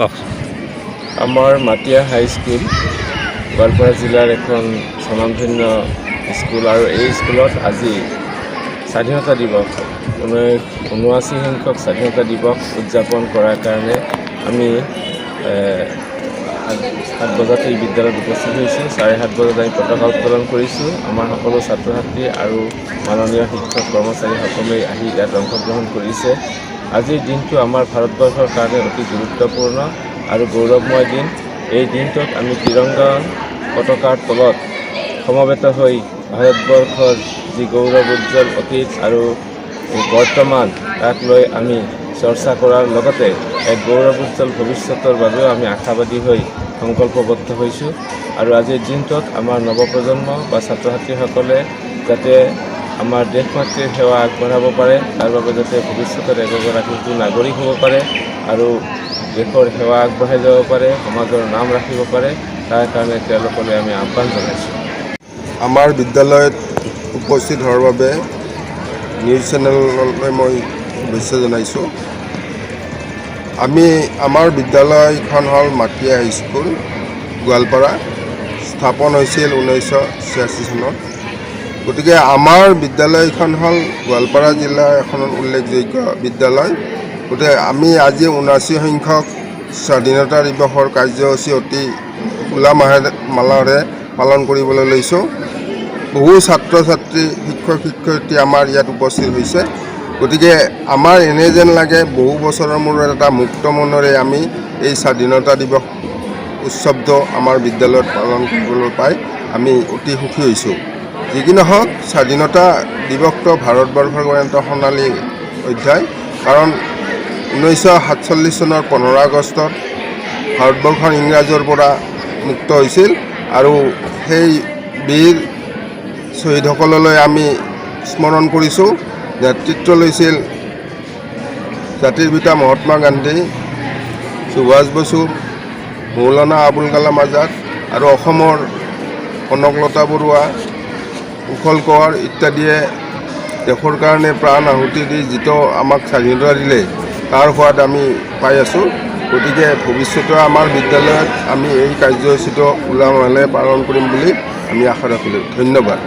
আমাৰ মাটিয়া হাই স্কুল গোৱালপাৰা জিলাৰ এখন স্বনামধন্য স্কুল আৰু এই স্কুলত আজি স্বাধীনতা দিৱস ৭৯ সংখ্যক স্বাধীনতা দিৱস উদযাপন কৰাৰ কাৰণে আমি 7 বজাত এই বিদ্যালয়ত উপস্থিত হৈছোঁ। 7:30 বজাত আমি পতাকা উত্তোলন কৰিছোঁ। আমাৰ সকলো ছাত্ৰ ছাত্ৰী আৰু মাননীয় শিক্ষক কৰ্মচাৰীসকলে আহি ইয়াত অংশগ্ৰহণ কৰিছে। আজিৰ দিনটো আমাৰ ভাৰতবৰ্ষৰ কাৰণে অতি গুৰুত্বপূৰ্ণ আৰু গৌৰৱময় দিন। এই দিনটোত আমি তিৰংগা পতাকাৰ তলত সমবেত হৈ ভাৰতবৰ্ষৰ যি গৌৰৱ উজ্জ্বল অতীত আৰু বৰ্তমান তাক লৈ আমি চৰ্চা কৰাৰ লগতে এক গৌৰৱ উজ্জ্বল ভৱিষ্যতৰ বাবেও আমি আশাবাদী হৈ সংকল্পবদ্ধ হৈছোঁ। আৰু আজিৰ দিনটোত আমাৰ নৱপ্ৰজন্ম বা ছাত্ৰ ছাত্ৰীসকলে যাতে আমাৰ দেশ মাতৃৰ সেৱা আগবঢ়াব পাৰে, তাৰ বাবে যাতে ভৱিষ্যতৰ এগৰাকী নাগৰিক হ'ব পাৰে আৰু দেশৰ সেৱা আগবঢ়াই যাব পাৰে, সমাজৰ নাম ৰাখিব পাৰে, তাৰ কাৰণে তেওঁলোকলৈ আমি আহ্বান জনাইছোঁ। আমাৰ বিদ্যালয়ত উপস্থিত হোৱাৰ বাবে নিউজ চেনেললৈ মই শুভেচ্ছা জনাইছোঁ। আমাৰ বিদ্যালয়খন হ'ল মাটিয়া হাইস্কুল গোৱালপাৰা, স্থাপন হৈছিল 1986 চনত। গতিকে আমাৰ বিদ্যালয়খন হ'ল গোৱালপাৰা জিলাৰ এখন উল্লেখযোগ্য বিদ্যালয়। গতিকে আমি আজি 79 সংখ্যক স্বাধীনতা দিৱসৰ কাৰ্যসূচী অতি উলহ মালহেৰে পালন কৰিবলৈ লৈছোঁ। বহু ছাত্ৰ ছাত্ৰী, শিক্ষক শিক্ষয়িত্ৰী আমাৰ ইয়াত উপস্থিত হৈছে। গতিকে আমাৰ এনে যেন লাগে বহু বছৰৰ মূৰত এটা মুক্ত মনেৰে আমি এই স্বাধীনতা দিৱস উৎসৱটো আমাৰ বিদ্যালয়ত পালন কৰিবলৈ পাই আমি অতি সুখী হৈছোঁ। যি কি নহওক, স্বাধীনতা দিৱসটো ভাৰতবৰ্ষৰ কাৰণে এটা সোণালী অধ্যায়। কাৰণ 1947 চনৰ 15 আগষ্টত ভাৰতবৰ্ষখন ইংৰাজৰ পৰা মুক্ত হৈছিল আৰু সেই বীৰ শ্বহীদসকললৈ আমি স্মৰণ কৰিছোঁ। নেতৃত্ব লৈছিল জাতিৰ পিতা মহাত্মা গান্ধী, সুভাষ বসু, মৌলানা আবুল কালাম আজাদ আৰু অসমৰ কনকলতা বৰুৱা, কুশল কোঁৱৰ ইত্যাদিয়ে দেশৰ কাৰণে প্ৰাণ আহুতি দি যিটো আমাক স্বাধীনতা দিলে তাৰ সোৱাদ আমি পাই আছোঁ। গতিকে ভৱিষ্যতে আমাৰ বিদ্যালয়ত আমি এই কাৰ্যসূচীটো উলহ মালহেৰে পালন কৰিম বুলি আমি আশা ৰাখিলোঁ। ধন্যবাদ।